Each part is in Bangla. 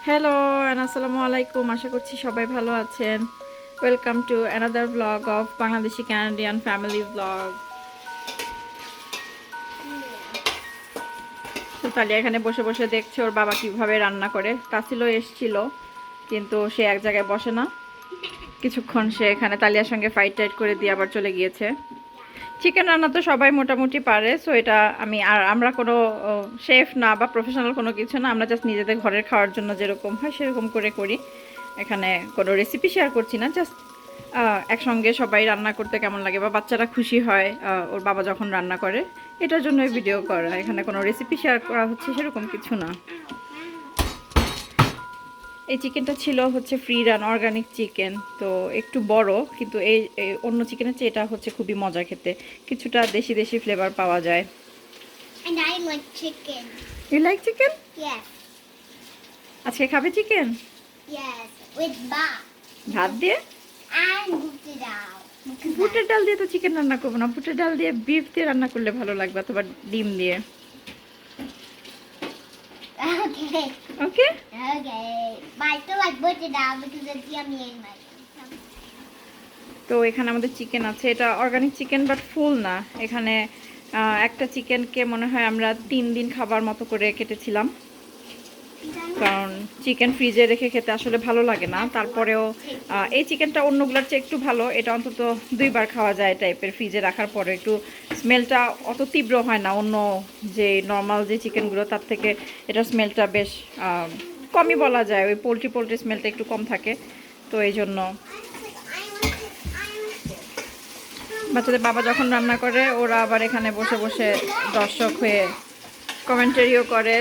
হ্যালো and আসসালামু আলাইকুম। আশা করছি সবাই ভালো আছেন। Welcome to another blog of Bangladeshi Canadian family blog. তো তালিয়া এখানে বসে বসে দেখছে ওর বাবা কিভাবে রান্না করে। তাসিলও এসছিল কিন্তু সে এক জায়গায় বসে না। কিছুক্ষণ সে এখানে তালিয়ার সঙ্গে ফাইট টাইট করে দিয়ে আবার চলে গিয়েছে। চিকেন রান্না তো সবাই মোটামুটি পারে, সো এটা আমরা কোনো শেফ না বা প্রফেশনাল কোনো কিছু না, আমরা জাস্ট নিজেদের ঘরের খাওয়ার জন্য যেরকম হয় সেরকম করে করি। এখানে কোনো রেসিপি শেয়ার করছি না, জাস্ট একসঙ্গে সবাই রান্না করতে কেমন লাগে বা বাচ্চারা খুশি হয় ওর বাবা যখন রান্না করে, এটার জন্য ভিডিও করা। এখানে কোনো রেসিপি শেয়ার করা হচ্ছে সেরকম কিছু না। এই চিকেনটা ছিল হচ্ছে ফ্রি রান অর্গানিক চিকেন, তো একটু বড়, কিন্তু এই অন্য চিকেনের চেয়ে এটা হচ্ছে খুবই মজা খেতে, কিছুটা দেশি দেশি ফ্লেভার পাওয়া যায়। And I like chicken. You like chicken? Yes. আজকে খাবে চিকেন Yes. With bap. ভাত দিয়ে? And booted out. বুটের ডাল দিয়ে তো চিকেন রান্না করবো না, বুটের ডাল দিয়ে বিফ দিয়ে রান্না করলে ভালো লাগবে, অথবা ডিম দিয়ে। Okay. Okay, Okay. But I still like buttered out because it's yummy in my তো এখানে আমাদের চিকেন আছে, এটা অর্গানিক চিকেন বাট ফুল না। এখানে একটা চিকেনকে মনে হয় আমরা 3 দিন খাবার মতো করে কেটেছিলাম, কারণ চিকেন ফ্রিজে রেখে খেতে আসলে ভালো লাগে না। তারপরেও এই চিকেনটা অন্যগুলোর চেয়ে একটু ভালো, এটা অন্তত 2বার খাওয়া যায় টাইপের। ফ্রিজে রাখার পরে একটু স্মেলটা অত তীব্র হয় না, অন্য যে নর্মাল যে চিকেনগুলো তার থেকে এটার স্মেলটা বেশ কমই বলা যায়, ওই পোলট্রি স্মেলটা একটু কম থাকে। তো এই জন্য বাচ্চাদের বাবা যখন রান্না করে ওরা আবার এখানে বসে বসে দর্শক হয়ে কমেন্টারিও করে,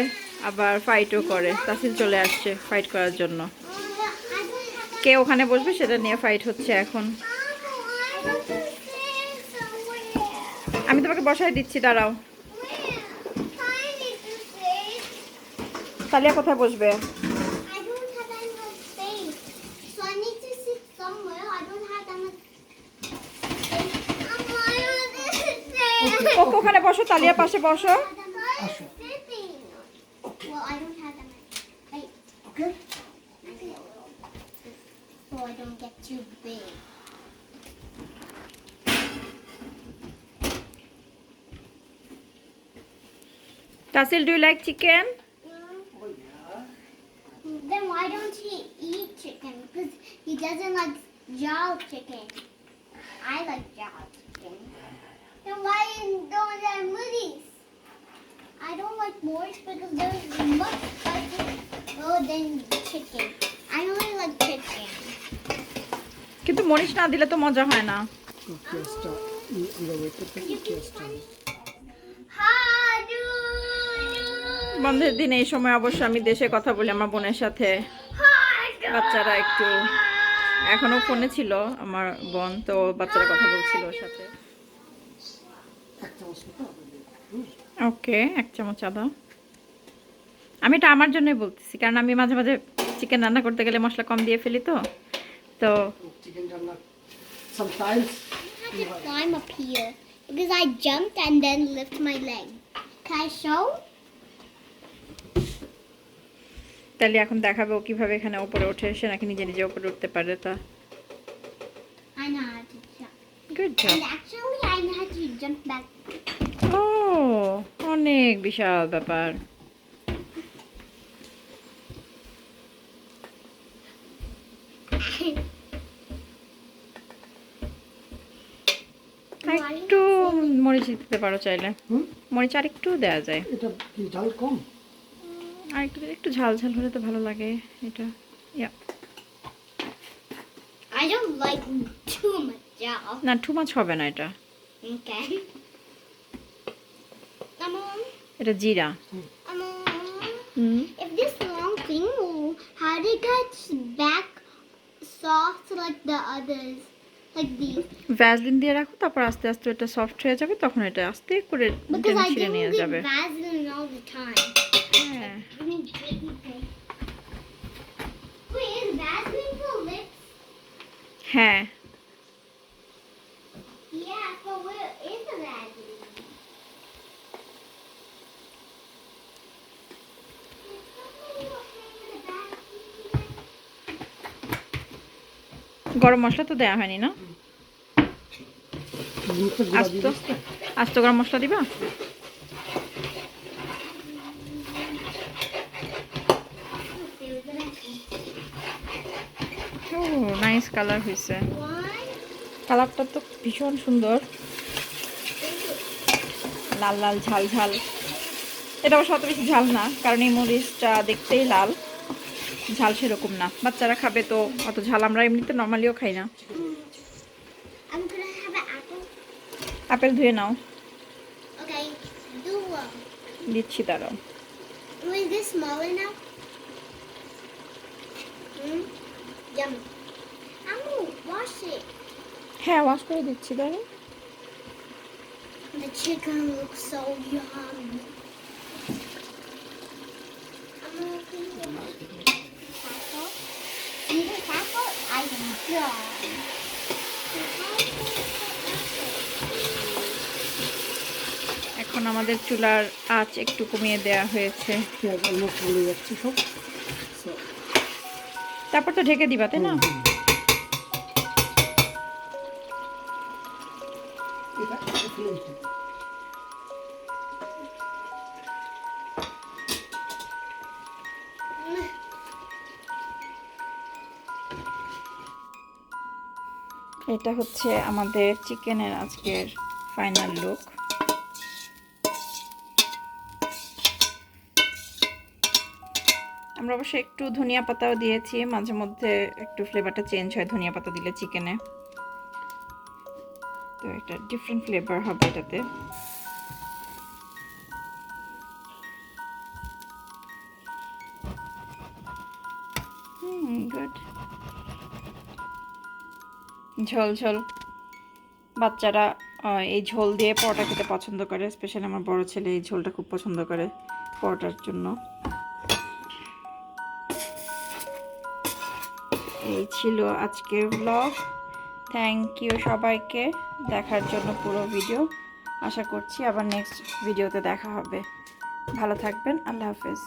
আবার ফাইটও করে। তাসিল চলে আসছে ফাইট করার জন্য, কে ওখানে বসবে সেটা নিয়ে ফাইট হচ্ছে এখন। আমি তোমাকে বসায় দিচ্ছি, দাঁড়াও। তালিয়া কোথায় বসবে? ওকে ওখানে বসো, তালিয়ার পাশে বসো। Well, I don't have that much space. Okay. So I don't get too big. তাসিল, do you like chicken? Then why don't he eat chicken? Because he doesn't like jowl chicken. I like jowl chicken. Then why don't I have moodies? I don't like Morris because there's much spicier than chicken. I only like chicken. কিন্তু মরিচ না দিলে তো মজা হয় না। বন্ধের দিন এই সময় অবশ্য আমি দেশে কথা বলি আমার বোনের সাথে। বাচ্চারা একটু এখনো ফোনে ছিল, আমার বোন, তো বাচ্চারা কথা বলছিল ওর সাথে। ওকে, 1 চামচ আদা। আমি এটা আমার জন্যই বলতেছি, কারণ আমি মাঝে মাঝে চিকেন রান্না করতে গেলে মশলা কম দিয়ে ফেলি, তো chicken রান্না sometimes I have to climb up here because I jumped and then lift my leg. Can I show? তাহলে এখন দেখাবে ও কিভাবে এখানে উপরে ওঠে, সে নাকি নিজে নিজে উপরে উঠতে পারে। তা I know how to jump. Good job. And actually, I know how to jump back. ও, অনেক বিশাল ব্যাপার। একটু মরিচ দিতে পারো চাইলে, মরিচ আর একটু দেওয়া যায়। এটা কি ঝাল কম? আর একটু ঝাল ঝাল হলে তো ভালো লাগে এটা। I don't like too much jowl. না, টু মাছ হবে না এটা। Okay. এটা জিরা। If this long thing, how did it get back soft like the others? Like these? Vaseline দিয়ে রাখো, তারপর আস্তে আস্তে এটা সফট হয়ে যাবে, তখন এটা আস্তে করে Because টেনে I ছিঁড়ে didn't নিয়ে get যাবে। Vaseline all the time. হ্যাঁ, Wait, is Vaseline for lips? হ্যাঁ। Yeah, so where is the Vaseline? Is somebody okay with the Vaseline? গরম মশলা তো দেওয়া হয়নি না? জিনিসটা গুঁড়া দিয়ে আস্ত দিস তো। আস্ত গরম মশলা দিবা? ও নাইস কালার হয়েছে। কালারটা তো ভীষণ সুন্দর, লাল লাল ঝাল ঝাল। এটা অবশ্য অত বেশি ঝাল না, কারণ এই মরিচটা দেখতেই লাল, ঝাল সেরকম না। বাচ্চারা খাবে তো অত ঝাল, আমরা এমনিতে নর্মালিও খাই না। I'm gonna have an apple. Apple ধুয়ে নাও, Okay, do one. দিচ্ছি দাঁড়াও। Is this small enough? Yum. I'm gonna wash it. হ্যাঁ ওয়াশ করে দিচ্ছি দাঁড়াও। The chicken looks so yum. I'm gonna clean the taco. See the taco? I'm done. এখন আমাদের চুলার আঁচ একটু কমিয়ে দেওয়া হয়েছে। পেঁয়াজ অলমোস্ট গলে যাচ্ছে সব। So, তারপর তো ঢেকে দিবা, তাই না? এটা ফেলে দিতে হবে। এটা হচ্ছে আমাদের চিকেনের আজকের ফাইনাল লুক। আমরা অবশ্য একটু ধনিয়া পাতাও দিয়েছি, মাঝে মধ্যে একটু ফ্লেভারটা চেঞ্জ হয় ধনিয়া পাতা দিলে চিকেনে, তো একটা ডিফারেন্ট ফ্লেভার হবে এটাতে। গুড। ঝোল ঝোল, বাচ্চারা এই ঝোল দিয়ে পরোটা খেতে পছন্দ করে, স্পেশালি আমার বড় ছেলে এই ঝোলটা খুব পছন্দ করে পরোটার জন্য। এই ছিল আজকের ব্লগ। থ্যাংক ইউ সবাইকে দেখার জন্য পুরো ভিডিও। আশা করছি আবার নেক্সট ভিডিওতে দেখা হবে। ভালো থাকবেন, আল্লাহ হাফেজ।